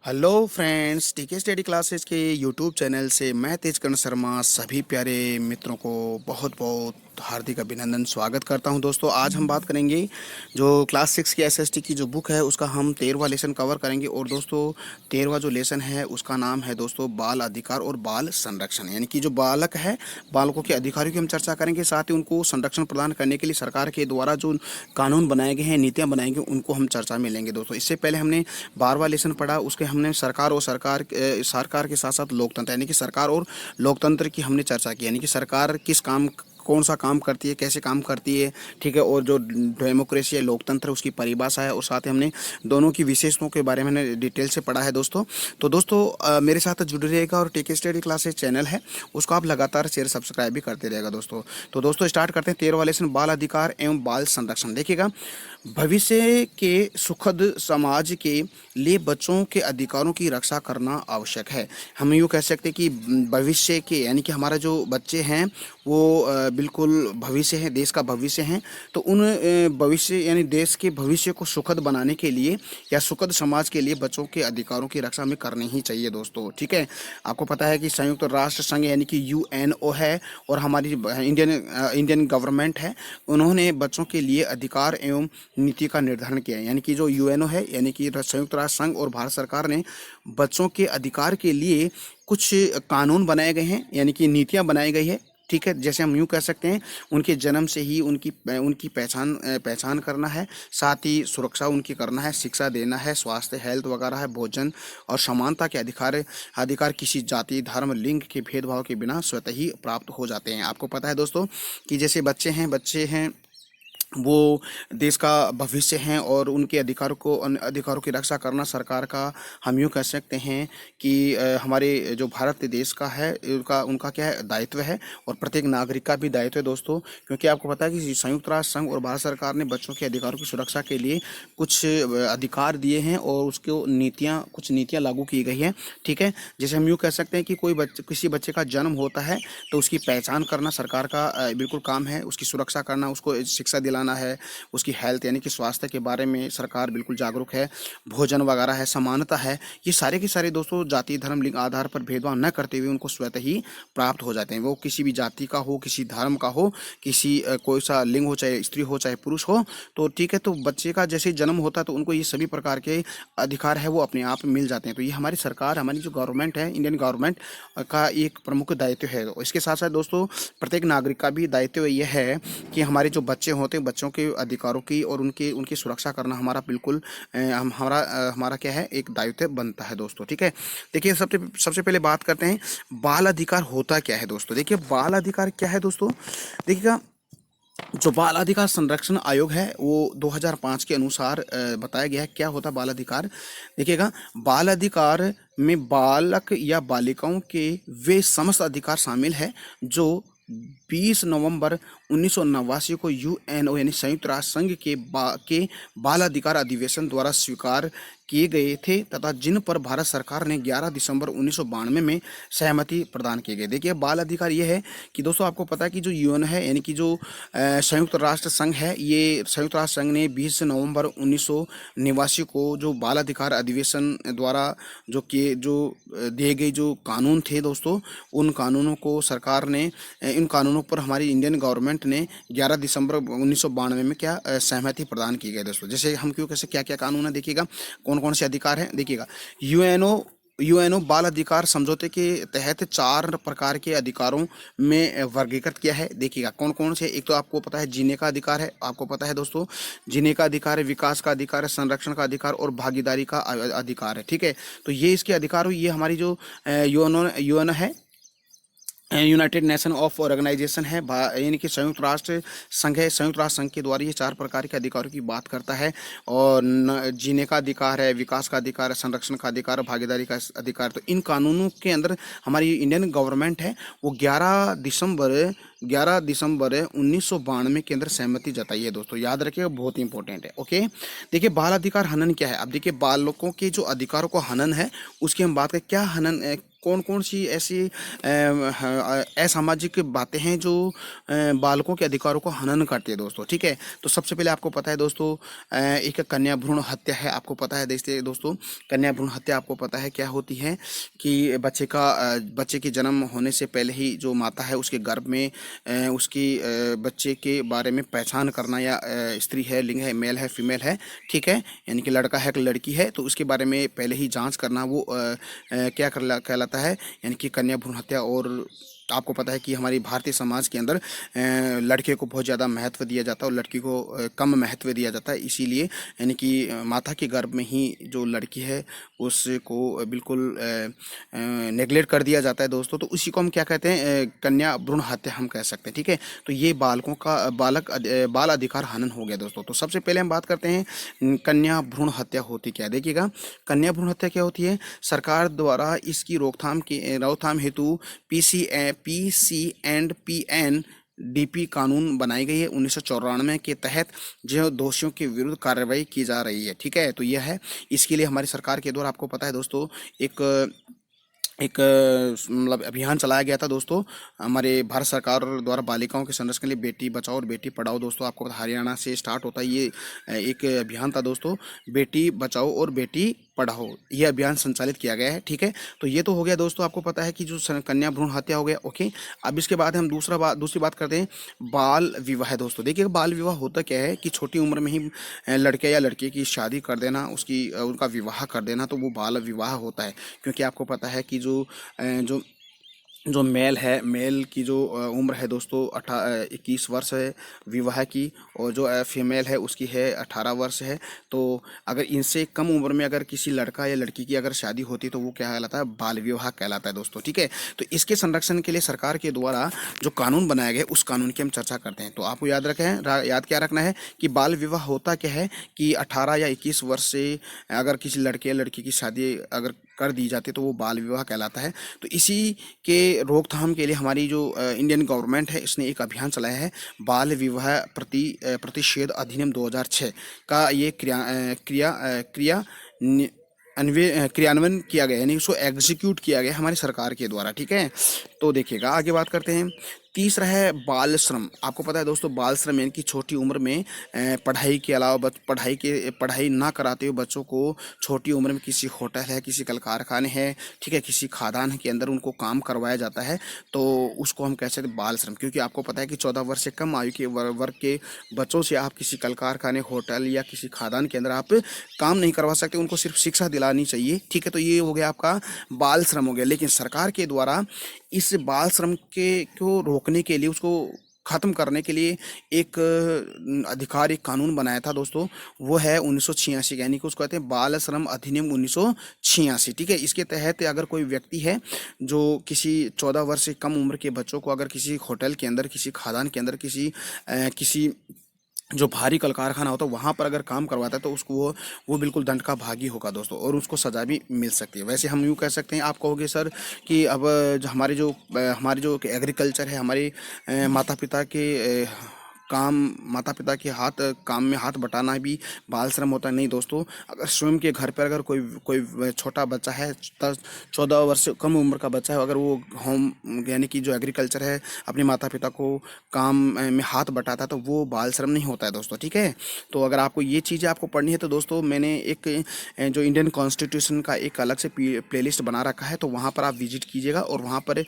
Hello friends, टीके study classes के YouTube channel से मैं तेजकर्ण शर्मा सभी प्यारे मित्रों को बहुत बहुत हार्दिक अभिनंदन स्वागत करता हूं। दोस्तों, आज हम बात करेंगे जो क्लास 6 की एसएसटी की जो बुक है उसका हम 13वां लेसन कवर करेंगे। और दोस्तों 13वां जो लेसन है उसका नाम है दोस्तों बाल अधिकार और बाल संरक्षण, यानी कि जो बालक है बालकों के अधिकारों की हम चर्चा करेंगे। साथ ही उनको संरक्षण प्रदान करने के लिए सरकार के द्वारा जो कानून बनाए गए हैं, नीतियाँ बनाई गई, उनको हम चर्चा में लेंगे। दोस्तों, इससे पहले हमने 12वां लेसन पढ़ा, उसके हमने सरकार और सरकार के साथ साथ लोकतंत्र यानी कि सरकार और लोकतंत्र की हमने चर्चा की, यानी कि सरकार किस काम कौन सा काम करती है, कैसे काम करती है, ठीक है। और जो डेमोक्रेसी है, लोकतंत्र, उसकी परिभाषा है, और साथ ही हमने दोनों की विशेषताओं के बारे में हमने डिटेल से पढ़ा है। दोस्तों, तो दोस्तों मेरे साथ जुड़े रहेगा और टीके स्टडी क्लासेस चैनल है उसको आप लगातार शेयर सब्सक्राइब भी करते रहेगा। दोस्तों, तो दोस्तों स्टार्ट करते हैं 13वां लेसन बाल अधिकार एवं बाल संरक्षण। देखिएगा, भविष्य के सुखद समाज के लिए बच्चों के अधिकारों की रक्षा करना आवश्यक है। हम यूँ कह सकते हैं कि भविष्य के यानी कि हमारा जो बच्चे हैं वो बिल्कुल भविष्य है, देश का भविष्य है। तो उन भविष्य यानी देश के भविष्य को सुखद बनाने के लिए या सुखद समाज के लिए बच्चों के अधिकारों की रक्षा हमें करनी ही चाहिए। दोस्तों, ठीक है। आपको पता है कि संयुक्त राष्ट्र संघ यानी कि यूएनओ है और हमारी इंडियन गवर्नमेंट है, उन्होंने बच्चों के लिए अधिकार एवं नीति का निर्धारण किया है। यानी कि जो यूएनओ है यानी कि संयुक्त राष्ट्र संघ और भारत सरकार ने बच्चों के अधिकार के लिए कुछ कानून बनाए गए हैं, यानी कि नीतियां बनाई गई है, ठीक है। जैसे हम यूँ कह सकते हैं उनके जन्म से ही उनकी पहचान करना है, साथ ही सुरक्षा उनकी करना है, शिक्षा देना है, स्वास्थ्य हेल्थ वगैरह है, भोजन और समानता के अधिकार किसी जाति धर्म लिंग के भेदभाव के बिना स्वतः ही प्राप्त हो जाते हैं। आपको पता है दोस्तों कि जैसे बच्चे हैं वो देश का भविष्य हैं और उनके अधिकारों की रक्षा करना सरकार का हम यूँ कह सकते हैं कि हमारे जो भारत देश का है उनका क्या है दायित्व है, और प्रत्येक नागरिक का भी दायित्व है। दोस्तों, क्योंकि आपको पता है कि संयुक्त राष्ट्र संघ और भारत सरकार ने बच्चों के अधिकारों की सुरक्षा के लिए कुछ अधिकार दिए हैं और उसको कुछ नीतियाँ लागू की गई हैं, ठीक है। जैसे हम यूँ कह सकते हैं कि किसी बच्चे का जन्म होता है तो उसकी पहचान करना सरकार का बिल्कुल काम है, उसकी सुरक्षा करना, उसको शिक्षा दिलाना है, उसकी हेल्थ यानी कि स्वास्थ्य के बारे में सरकार बिल्कुल जागरूक है, भोजन वगैरह है, समानता है, ये सारे के सारे दोस्तों जाति धर्म लिंग आधार पर भेदभाव न करते हुए उनको स्वतः ही प्राप्त हो जाते हैं। वो किसी भी जाति का हो, किसी धर्म का हो, कोई सा लिंग हो, चाहे स्त्री हो चाहे पुरुष हो, तो ठीक है। तो बच्चे का जैसे जन्म होता है तो उनको ये सभी प्रकार के अधिकार है वो अपने आप मिल जाते हैं। तो ये हमारी सरकार, हमारी जो गवर्नमेंट है, इंडियन गवर्नमेंट का एक प्रमुख दायित्व है। इसके साथ साथ दोस्तों प्रत्येक नागरिक का भी दायित्व यह है कि हमारे जो बच्चे होते हैं, बच्चों के अधिकारों की और उनकी सुरक्षा करना हमारा बिल्कुल हमारा क्या है एक दायित्व बनता है। दोस्तों, ठीक है। देखिए, सबसे पहले बात करते हैं बाल अधिकार होता क्या है। दोस्तों, देखिए बाल अधिकार क्या है। दोस्तों, देखिएगा, जो बाल अधिकार संरक्षण आयोग है वो 2005 के अनुसार बताया गया है क्या होता है बाल अधिकार। देखिएगा, बाल अधिकार में बालक या बालिकाओं के वे समस्त अधिकार शामिल है जो 20 नवंबर 1989 को यूएनओ यानी संयुक्त राष्ट्र संघ के बाल अधिकार अधिवेशन द्वारा स्वीकार किए गए थे तथा जिन पर भारत सरकार ने 11 दिसंबर 1992 में सहमति प्रदान की गई। देखिए, बाल अधिकार ये है कि दोस्तों आपको पता है कि जो यूएन है यानी कि जो संयुक्त राष्ट्र संघ है, ये संयुक्त राष्ट्र संघ ने 20 नवंबर 1989 को जो बाल अधिकार अधिवेशन द्वारा जो दिए गए जो कानून थे दोस्तों, उन कानूनों को सरकार ने इन कानूनों पर हमारी इंडियन गवर्नमेंट ने 11 दिसंबर 1992 में क्या सहमति प्रदान की गई। दोस्तों, जैसे हम क्यों कैसे क्या क्या कानून है, देखिएगा कौन कौन से अधिकार हैं। देखिएगा, यूएनओ बाल अधिकार समझौते के तहत 4 प्रकार के अधिकारों में वर्गीकृत किया है। देखिएगा कौन कौन से, एक तो आपको पता है जीने का अधिकार है, आपको पता है दोस्तों जीने का अधिकार है, विकास का अधिकार है, संरक्षण का अधिकार और भागीदारी का अधिकार है, ठीक है। तो ये इसके अधिकार हुई, ये हमारी जो यूएनओ है, यूनाइटेड नेशन ऑफ ऑर्गेनाइजेशन है, यानी कि संयुक्त राष्ट्र संघ है। संयुक्त राष्ट्र संघ के द्वारा ये 4 प्रकार के अधिकारों की बात करता है, और जीने का अधिकार है, विकास का अधिकार है, संरक्षण का अधिकार, भागीदारी का अधिकार। तो इन कानूनों के अंदर हमारी इंडियन गवर्नमेंट है वो 11 दिसंबर 11 दिसंबर 1992 के अंदर सहमति जताई है दोस्तों, याद रखिएगा, बहुत इंपॉर्टेंट है। ओके, देखिए बाल अधिकार हनन क्या है। अब देखिए बालकों के जो अधिकारों को हनन है उसकी हम बात करें, क्या हनन कौन कौन सी ऐसी असामाजिक बातें हैं जो बालकों के अधिकारों को हनन करती है दोस्तों। ठीक है, तो सबसे पहले आपको पता है दोस्तों, एक कन्या भ्रूण हत्या है। आपको पता है देखिए दोस्तों, कन्या भ्रूण हत्या आपको पता है क्या होती है कि बच्चे के जन्म होने से पहले ही जो माता है उसके गर्भ में उसकी बच्चे के बारे में पहचान करना, या स्त्री है, लिंग है, मेल है, फीमेल है, ठीक है, यानी कि लड़का है कि लड़की है, तो उसके बारे में पहले ही जांच करना, वो क्या कहलाता है, यानी कि कन्या भ्रूण हत्या। और आपको पता है कि हमारी भारतीय समाज के अंदर लड़के को बहुत ज़्यादा महत्व दिया जाता है और लड़की को कम महत्व दिया जाता है, इसीलिए यानी कि माता के गर्भ में ही जो लड़की है उसको बिल्कुल नेगलेक्ट कर दिया जाता है दोस्तों। तो उसी को हम क्या कहते हैं, कन्या भ्रूण हत्या हम कह सकते हैं। ठीक है, तो ये बालकों का बाल अधिकार हनन हो गया दोस्तों। तो सबसे पहले हम बात करते हैं कन्या भ्रूण हत्या होती क्या है। देखिएगा, कन्या भ्रूण हत्या क्या होती है, सरकार द्वारा इसकी रोकथाम हेतु PCPNDP कानून बनाई गई है 1994 के तहत, जो दोषियों के विरुद्ध कार्रवाई की जा रही है। ठीक है, तो यह है, इसके लिए हमारी सरकार के द्वारा आपको पता है दोस्तों एक एक मतलब अभियान चलाया गया था दोस्तों, हमारे भारत सरकार द्वारा बालिकाओं के संरक्षण के लिए बेटी बचाओ और बेटी पढ़ाओ दोस्तों। आपको पता हरियाणा से स्टार्ट होता है ये एक अभियान था दोस्तों, बेटी बचाओ और बेटी पढ़ाओ, ये अभियान संचालित किया गया है। ठीक है, तो ये तो हो गया दोस्तों, आपको पता है कि जो कन्या भ्रूण हत्या हो गया। ओके, अब इसके बाद हम दूसरी बात करते हैं, बाल विवाह दोस्तों। देखिए बाल विवाह होता क्या है कि छोटी उम्र में ही लड़के या लड़की की शादी कर देना, उनका विवाह कर देना, तो वो बाल विवाह होता है। क्योंकि आपको पता है कि जो जो मेल की जो उम्र है दोस्तों 21 वर्ष है विवाह की, और जो फीमेल है उसकी है 18 वर्ष है। तो अगर इनसे कम उम्र में अगर किसी लड़का या लड़की की अगर शादी होती तो वो क्या कहलाता है, बाल विवाह कहलाता है दोस्तों। ठीक है, तो इसके संरक्षण के लिए सरकार के द्वारा जो कानून बनाया गया उस कानून की हम चर्चा करते हैं। तो आपको याद क्या रखना है कि बाल विवाह होता क्या है कि 18 या 21 वर्ष से अगर किसी लड़के या लड़की की शादी अगर कर दी जाती तो वो बाल विवाह कहलाता है। तो इसी के रोकथाम के लिए हमारी जो इंडियन गवर्नमेंट है इसने एक अभियान चलाया है, बाल विवाह प्रतिषेध अधिनियम 2006 का ये क्रियान्वयन किया गया, यानी उसको एग्जीक्यूट किया गया हमारी सरकार के द्वारा। ठीक है, तो देखिएगा आगे बात करते हैं। तीसरा है बाल श्रम। आपको पता है दोस्तों, बाल श्रम यानी कि छोटी उम्र में पढ़ाई के अलावा पढ़ाई ना कराते हुए बच्चों को छोटी उम्र में किसी होटल है, किसी कल कारखाने है, ठीक है, किसी खादान के अंदर उनको काम करवाया जाता है, तो उसको हम कह सकते हैं बाल श्रम। क्योंकि आपको पता है कि 14 वर्ष से कम आयु के वर्ग के बच्चों से आप किसी कल कारखाने, होटल या किसी खादान के अंदर आप काम नहीं करवा सकते, उनको सिर्फ शिक्षा दिलानी चाहिए। ठीक है, तो ये हो गया आपका बाल श्रम हो गया। लेकिन सरकार के द्वारा इस बाल श्रम को रोकने के लिए, उसको ख़त्म करने के लिए एक एक कानून बनाया था दोस्तों, वो है 1986, यानी कि उसको कहते हैं बाल श्रम अधिनियम 1986। ठीक है, इसके तहत अगर कोई व्यक्ति है जो किसी 14 वर्ष से कम उम्र के बच्चों को अगर किसी होटल के अंदर, किसी खादान के अंदर, किसी जो भारी कल कारखाना होता है वहाँ पर अगर काम करवाता है तो उसको वो बिल्कुल दंड का भागी होगा दोस्तों, और उसको सज़ा भी मिल सकती है। वैसे हम यूँ कह सकते हैं, आप कहोगे सर कि अब हमारे जो एग्रीकल्चर है, हमारे माता पिता के काम में हाथ बटाना भी बाल श्रम होता है। नहीं दोस्तों, अगर स्वयं के घर पर अगर कोई छोटा बच्चा है, 14 वर्ष से कम उम्र का बच्चा है, अगर वो होम यानी कि जो एग्रीकल्चर है अपने माता पिता को काम में हाथ बटाता है तो वो बाल श्रम नहीं होता है दोस्तों। ठीक है, तो अगर आपको ये चीज़ें आपको पढ़नी है तो दोस्तों मैंने एक जो इंडियन कॉन्स्टिट्यूशन का एक अलग से प्लेलिस्ट बना रखा है, तो वहाँ पर आप विजिट कीजिएगा, और वहाँ पर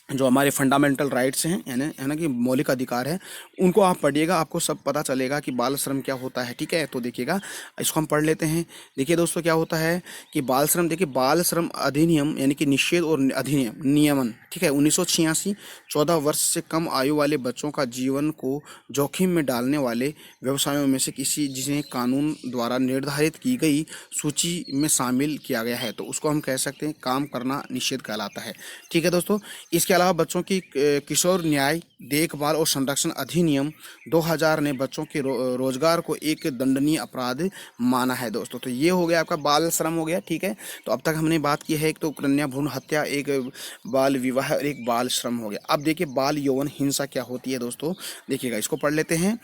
जो हमारे फंडामेंटल राइट्स हैं, है ना कि मौलिक अधिकार है, उनको आप पढ़िएगा, आपको सब पता चलेगा कि बाल श्रम क्या होता है। ठीक है, तो देखिएगा इसको हम पढ़ लेते हैं। देखिए दोस्तों क्या होता है कि बाल श्रम, देखिए बाल श्रम अधिनियम यानी कि निषेध और अधिनियम नियमन, ठीक है, 1986 14 वर्ष से कम आयु वाले बच्चों का जीवन को जोखिम में डालने वाले व्यवसायों में से किसी जिन्हें कानून द्वारा निर्धारित की गई सूची में शामिल किया गया है, तो उसको हम कह सकते हैं काम करना निषेध कहलाता है। ठीक है दोस्तों, इसके अलावा बच्चों की किशोर न्याय देखभाल और संरक्षण अधिनियम 2000 ने बच्चों के रोजगार को एक दंडनीय अपराध माना है दोस्तों। तो ये हो गया आपका बाल श्रम हो गया, ठीक है। तो अब तक हमने बात की है, एक तो कन्या भ्रूण हत्या, एक बाल विवाह और एक बाल श्रम हो गया। अब देखिए बाल यौन हिंसा क्या होती है दोस्तों, देखिएगा, इसको पढ़ लेते हैं।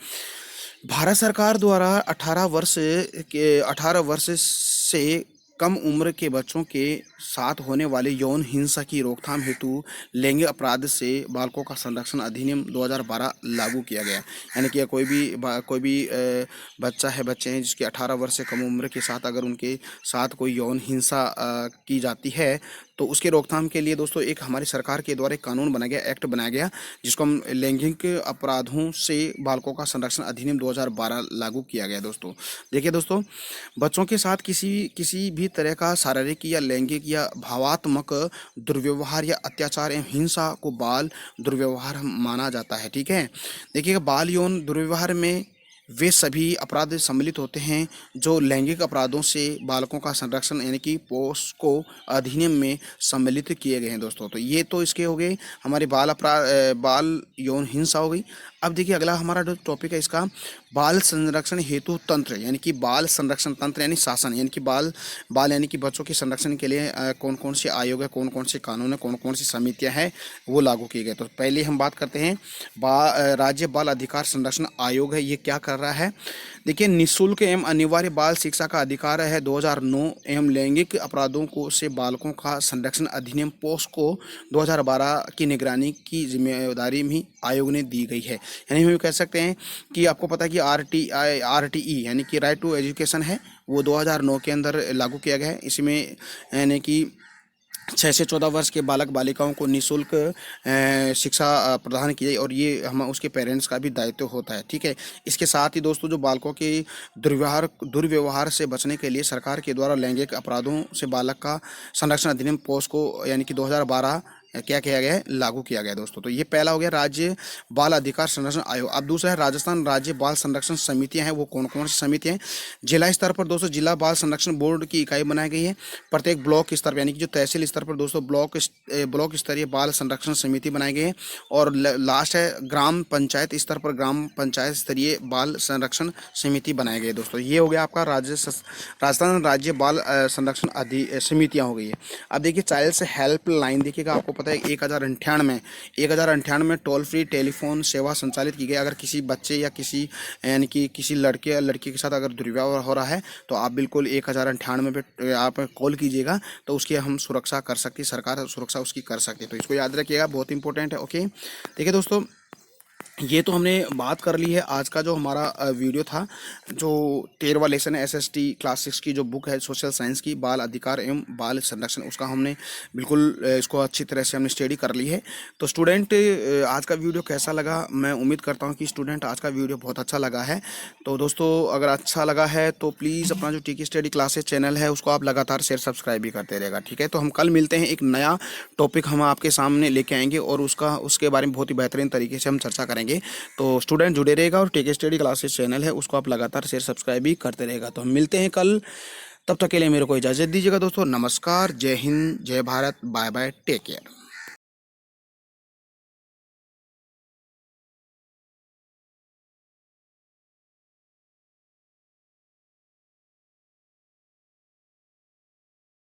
भारत सरकार द्वारा 18 वर्ष से कम उम्र के बच्चों के साथ होने वाले यौन हिंसा की रोकथाम हेतु लैंगिक अपराध से बालकों का संरक्षण अधिनियम 2012 लागू किया गया। यानी कि कोई भी बच्चे हैं जिसकी 18 वर्ष से कम उम्र के साथ अगर उनके साथ कोई यौन हिंसा की जाती है तो उसके रोकथाम के लिए दोस्तों एक हमारी सरकार के द्वारा एक कानून बनाया गया, एक्ट बनाया गया, जिसको हम लैंगिक अपराधों से बालकों का संरक्षण अधिनियम 2012 लागू किया गया दोस्तों। देखिए दोस्तों, बच्चों के साथ किसी भी तरह का शारीरिक या लैंगिक या भावात्मक दुर्व्यवहार या अत्याचार एवं हिंसा को बाल दुर्व्यवहार माना जाता है, ठीक है। देखिएगा, बाल यौन दुर्व्यवहार में वे सभी अपराध सम्मिलित होते हैं जो लैंगिक अपराधों से बालकों का संरक्षण यानी कि पोस्को अधिनियम में सम्मिलित किए गए हैं दोस्तों। तो ये तो इसके हो गए हमारे बाल यौन हिंसा हो गई। अब देखिए अगला हमारा जो टॉपिक है इसका, बाल संरक्षण हेतु तंत्र, यानी कि बाल संरक्षण तंत्र यानी शासन, यानी कि बाल यानी कि बच्चों के संरक्षण के लिए कौन कौन से आयोग है, कौन कौन से कानून है, कौन कौन सी समितियां हैं वो लागू किए गए। तो पहले हम बात करते हैं राज्य बाल अधिकार संरक्षण आयोग है, ये क्या कर रहा है। देखिए, निःशुल्क एवं अनिवार्य बाल शिक्षा का अधिकार है 2009 एवं लैंगिक अपराधों को से बालकों का संरक्षण अधिनियम पोस्को 2012 की निगरानी की जिम्मेदारी भी आयोग ने दी गई है। यानी हम कह सकते हैं कि आपको पता है कि RTE यानी कि राइट टू एजुकेशन है, वो 2009 के अंदर लागू किया गया है। इसमें यानी कि 6 से 14 वर्ष के बालक बालिकाओं को निःशुल्क शिक्षा प्रदान की जाए और ये हम उसके पेरेंट्स का भी दायित्व होता है, ठीक है। इसके साथ ही दोस्तों जो बालकों के दुर्व्यवहार से बचने के लिए सरकार के द्वारा लैंगिक अपराधों से बालक का संरक्षण अधिनियम पोस्को यानी कि 2012 क्या किया गया है, लागू किया गया दोस्तों। तो ये पहला हो गया राज्य बाल अधिकार संरक्षण आयोग। अब दूसरा है राजस्थान राज्य बाल संरक्षण समितियां हैं, वो कौन कौन सी समितियां हैं। जिला स्तर पर दोस्तों जिला बाल संरक्षण बोर्ड की इकाई बनाई गई है। प्रत्येक ब्लॉक स्तर पर यानी कि जो तहसील स्तर पर दोस्तों ब्लॉक स्तरीय बाल संरक्षण समिति बनाई गई है। और लास्ट है ग्राम पंचायत स्तर पर ग्राम पंचायत स्तरीय बाल संरक्षण समिति बनाई गई है दोस्तों। ये हो गया आपका राजस्थान राज्य बाल संरक्षण समितियाँ हो गई है। अब देखिए चाइल्ड हेल्प लाइन, देखिएगा आपको पता है 1098 में टोल फ्री टेलीफोन सेवा संचालित की गई। अगर किसी बच्चे या किसी यानी कि किसी लड़के या लड़की के साथ अगर दुर्व्यवहार हो रहा है तो आप बिल्कुल 1098 पे आप कॉल कीजिएगा, तो उसकी हम सुरक्षा कर सकती है, सरकार सुरक्षा उसकी कर सकती है। तो इसको याद रखिएगा, बहुत इंपॉर्टेंट है। ओके, देखिए दोस्तों, ये तो हमने बात कर ली है। आज का जो हमारा वीडियो था, जो 13वां लेसन है SST क्लास 6 की जो बुक है सोशल साइंस की, बाल अधिकार एवं बाल संरक्षण, उसका हमने बिल्कुल इसको अच्छी तरह से हमने स्टडी कर ली है। तो स्टूडेंट, आज का वीडियो कैसा लगा, मैं उम्मीद करता हूँ कि स्टूडेंट आज का वीडियो बहुत अच्छा लगा है। तो दोस्तों अगर अच्छा लगा है तो प्लीज़ अपना जो TK स्टडी क्लासेस चैनल है उसको आप लगातार शेयर सब्सक्राइब भी करते रहेगा, ठीक है। तो हम कल मिलते हैं, एक नया टॉपिक हम आपके सामने लेके आएंगे और उसके बारे में बहुत ही बेहतरीन तरीके से हम चर्चा करेंगे। तो स्टूडेंट जुड़े रहेगा और TK स्टडी क्लासेस चैनल है उसको आप लगातार शेयर सब्सक्राइब भी करते रहेगा। तो हम मिलते हैं कल, तब तक के लिए मेरे को इजाज़त दीजिएगा दोस्तों। नमस्कार, जय हिंद, जय Bharat, bye bye, take care.